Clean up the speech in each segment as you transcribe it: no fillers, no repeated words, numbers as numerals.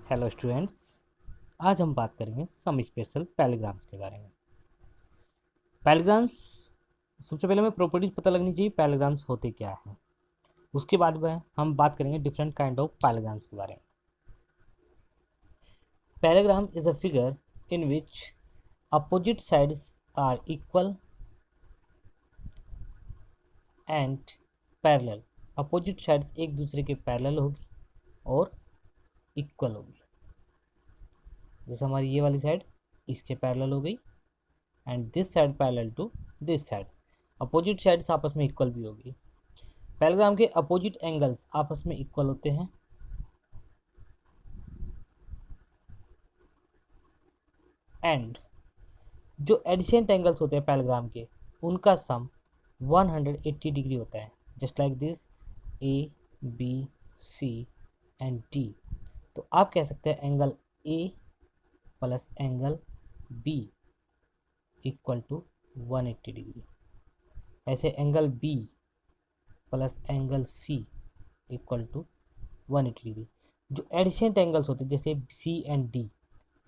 Hello students. आज हम बात करेंगे सम स्पेशल पैराग्राम्स के बारे में। पैराग्राम्स, सबसे पहले हमें प्रॉपर्टीज पता लगनी चाहिए पैराग्राम्स होते क्या हैं। उसके बाद में हम बात करेंगे डिफरेंट काइंड ऑफ पैराग्राम्स के बारे में। Parallelogram is a figure in which opposite sides are equal and parallel. Opposite sides एक दूसरे के पैरेलल होगी और इक्वल होगी। जैसे हमारी ये वाली साइड इसके पैरेलल हो गई and this side parallel to this side. Opposite sides आपस में इक्वल भी होगी। पैराग्राम के अपोजिट एंगल्स आपस में इक्वल होते हैं एंड जो एडिसेंट एंगल्स होते हैं पैराग्राम के उनका सम 180 डिग्री होता है। Just like this A B C and D. तो आप कह सकते हैं angle A plus angle B equal to 180 degree. ऐसे angle B plus angle C equal to 180 degree. जो एडिसेंट एंगल्स होते हैं जैसे C and D,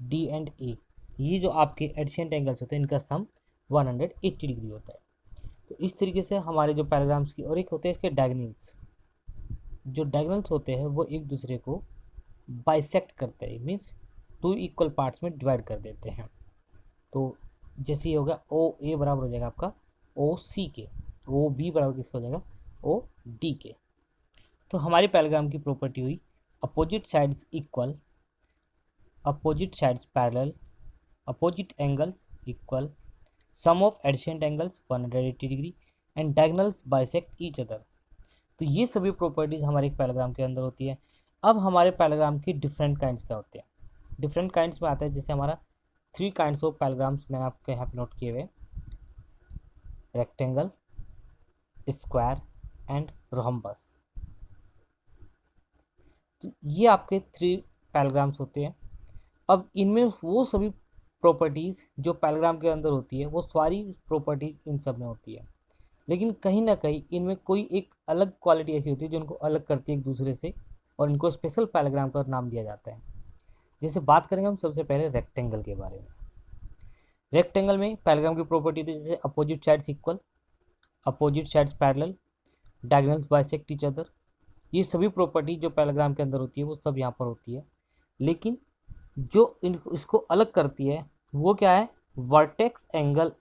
D and A, ये जो आपके एडिसेंट एंगल्स होते हैं इनका सम 180 डिग्री होता है। तो इस तरीके से हमारे जो पैराग्राम्स की, और एक होते हैं इसके डायगोनल्स। जो डायगोनल्स होते हैं वो एक दूसरे को बाइसेक्ट करते हैं, मीन्स टू इक्वल पार्ट्स में डिवाइड कर देते हैं। तो जैसे ये होगा ओ ए बराबर हो जाएगा आपका ओ सी के, ओ बी बराबर किसका हो जाएगा ओ डी के। तो हमारी पैराग्राम की प्रॉपर्टी हुई opposite sides equal, opposite sides parallel, opposite angles equal, sum of adjacent angles 180 degree and diagonals bisect each other. तो ये सभी प्रॉपर्टीज हमारे एक पैराग्राम के अंदर होती है। अब हमारे पैराग्राम की डिफरेंट काइंड्स क्या होते हैं। डिफरेंट काइंड्स में आता है जैसे हमारा 3 काइंड्स ऑफ पैराग्राम्स मैंने आपके यहाँ पे नोट किए हुए, रेक्टेंगल, स्क्वायर एंड रोम्बस। तो ये आपके 3 पैराग्राम्स होते हैं। अब इनमें वो सभी प्रॉपर्टीज़ जो पैराग्राम के अंदर होती है वो सारी प्रॉपर्टीज इन सब में होती है, लेकिन कहीं ना कहीं इनमें कोई एक अलग क्वालिटी ऐसी होती है जो इनको अलग करती है एक दूसरे से, और इनको स्पेशल पैराग्राम का नाम दिया जाता है। जैसे बात करेंगे हम सबसे पहले रेक्टेंगल के बारे में। रेक्टेंगल में पैराग्राम की प्रॉपर्टी थी जैसे opposite sides equal, opposite sides parallel, diagonals bisect each other. ये सभी प्रॉपर्टी जो पैराग्राम के अंदर होती है वो सब यहाँ पर होती है, लेकिन जो इसको अलग करती है वो क्या है, vertex angle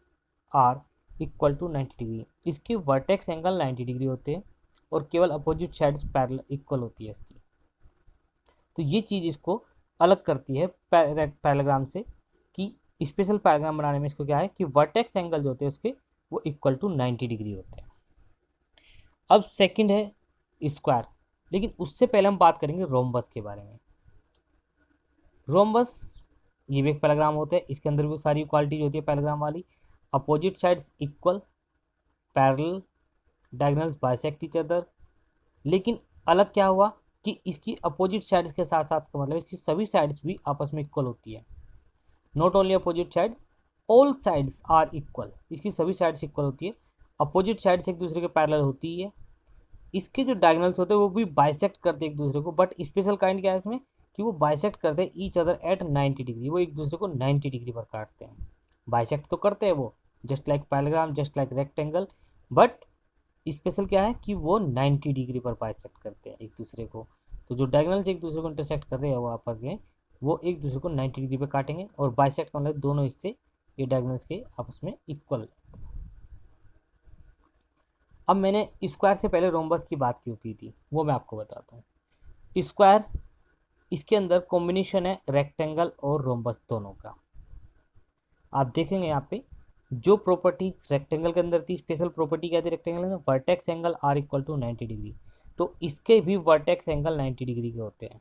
are equal to 90 degree. इसके वर्टेक्स एंगल 90 डिग्री होते हैं और केवल अपोजिट साइड्स पैरेलल इक्वल होती है इसकी। तो ये चीज़ इसको अलग करती है पैराग्राम से, कि स्पेशल पैराग्राम बनाने में इसको क्या है कि वर्टेक्स एंगल जो होते हैं उसके वो इक्वल टू 90 डिग्री होते हैं। अब सेकंड है स्क्वायर, लेकिन उससे पहले हम बात करेंगे रोम्बस के बारे में। रोम्बस ये भी एक पैराग्राम होता है, इसके अंदर भी सारी क्वालिटीज होती है पैराग्राम वाली। Opposite sides equal, parallel, diagonals bisect each other. लेकिन अलग क्या हुआ कि इसकी अपोजिट साइड्स के साथ साथ का मतलब इसकी सभी साइड्स भी आपस में इक्वल होती है। Not only opposite sides, all sides are equal. इसकी सभी साइड्स इक्वल होती है। अपोजिट साइड्स एक दूसरे के पैरेलल होती है। इसके जो डायगोनल्स होते हैं वो भी बाइसेक्ट करते हैं एक दूसरे को, बट स्पेशल काइंड क्या है इसमें कि वो बाइसेक्ट करते हैं ईच अदर एट 90 डिग्री। वो एक दूसरे को 90 डिग्री पर काटते हैं। बाइसेक्ट तो करते हैं वो, just like parallelogram, just like rectangle, but special क्या है कि वो 90 डिग्री पर बाइसेक्ट करते हैं एक दूसरे को। तो जो डायगोनल्स एक दूसरे को इंटरसेक्ट कर रहे हैं वहाँ पर के वो एक दूसरे को 90 डिग्री पर काटेंगे, और बाइसेक्ट मतलब दोनों हिस्से ये डायगोनल्स के आपस में इक्वल। अब मैंने स्क्वायर से पहले रोम्बस की बात क्यों की थी वो मैं आपको बताता हूँ। स्क्वायर, इसके अंदर कॉम्बिनेशन है रेक्टेंगल और रोम्बस दोनों का। आप देखेंगे यहाँ पे जो प्रॉपर्टीज रेक्टेंगल के अंदर थी, स्पेशल प्रॉपर्टी क्या थी रेक्टेंगल के अंदर, vertex angle are equal to 90 degree. तो इसके भी वर्टेक्स एंगल 90 डिग्री के होते हैं।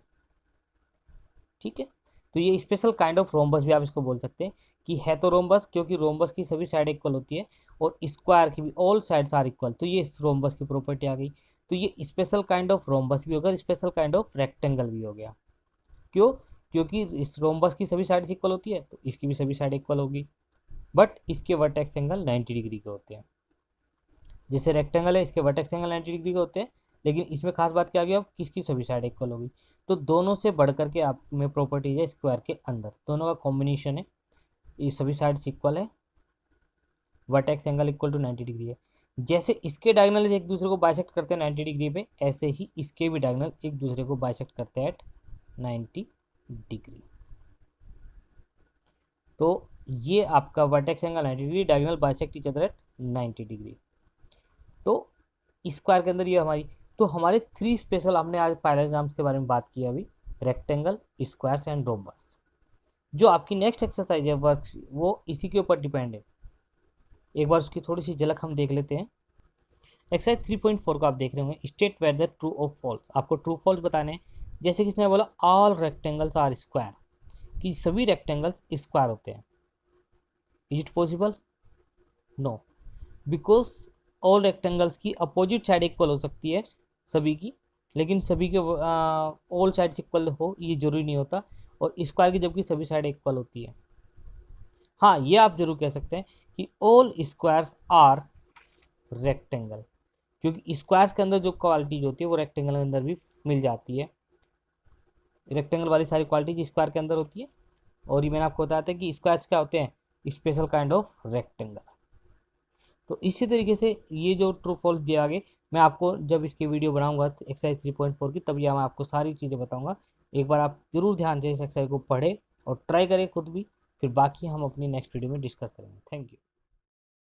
ठीक है, तो ये स्पेशल काइंड ऑफ रोम्बस भी आप इसको बोल सकते हैं कि है तो रोम्बस, क्योंकि रोम्बस की सभी साइड इक्वल होती है, और स्क्वायर की भी ऑल साइड्स आर इक्वल। तो ये रोम्बस की प्रॉपर्टी आ गई। तो ये स्पेशल काइंड ऑफ रोम्बस भी होगा, स्पेशल काइंड ऑफ रेक्टेंगल भी हो गया। क्यों? क्योंकि इस रोम्बस की सभी साइड्स इक्वल होती है तो इसकी भी सभी साइड इक्वल होगी, बट इसके वर्टेक्स एंगल 90 डिग्री के होते हैं। जैसे रेक्टेंगल है इसके वर्टेक्स एंगल 90 डिग्री के होते हैं, लेकिन इसमें खास बात क्या आ गई, अब किसकी सभी साइड इक्वल होगी। तो दोनों से बढ़ करके आप में प्रॉपर्टीज है स्क्वायर के अंदर, दोनों का कॉम्बिनेशन है, ये सभी साइड्स इक्वल है, vertex angle equal to 90 degree है। जैसे इसके डायगोनल एक दूसरे को बाइसेक्ट करते हैं 90 डिग्री पे, ऐसे ही इसके भी डायगोनल एक दूसरे को बाइसेक्ट करते हैं एट 90 डिग्री। तो ये आपका vertex angle 90 degree, diagonal bisect each other at 90 degree. तो स्क्वायर के अंदर ये हमारी, तो हमारे 3 स्पेशल हमने आज पैराग्राम्स के बारे में बात की अभी, रेक्टेंगल, स्क्वायर्स एंड रोम्बस। जो आपकी नेक्स्ट एक्सरसाइज है वर्क, वो इसी के ऊपर डिपेंड है। एक बार उसकी थोड़ी सी झलक हम देख लेते हैं। एक्सरसाइज 3.4 को आप देख रहे होंगे, स्टेट वेदर ट्रू और फॉल्स। आपको ट्रू फॉल्स बताने हैं। जैसे कि इसने बोला ऑल रेक्टेंगल्स आर स्क्वायर, कि सभी रेक्टेंगल्स स्क्वायर होते हैं। Is it possible? No, because all rectangles की अपोजिट साइड इक्वल हो सकती है सभी की, लेकिन सभी के ऑल साइड्स इक्वल हो ये जरूरी नहीं होता, और स्क्वायर की जबकि सभी साइड इक्वल होती है। हाँ, ये आप जरूर कह सकते हैं कि ऑल स्क्वायर्स आर रेक्टेंगल, क्योंकि स्क्वायर्स के अंदर जो क्वालिटीज होती है वो रेक्टेंगल के अंदर भी मिल जाती है। रेक्टेंगल वाली सारी क्वालिटीज स्क्वायर के अंदर होती है, और ये मैंने आपको बताया था कि स्क्वायर्स क्या होते हैं, स्पेशल काइंड ऑफ रेक्टेंगल। तो इसी तरीके से ये जो ट्रू फॉल्स दिया आगे, मैं आपको जब इसकी वीडियो बनाऊंगा एक्सरसाइज 3.4 की, तब यह मैं आपको सारी चीज़ें बताऊंगा। एक बार आप जरूर ध्यान से इस एक्सरसाइज को पढ़ें और ट्राई करें खुद भी, फिर बाकी हम अपनी नेक्स्ट वीडियो में डिस्कस करेंगे। Thank you.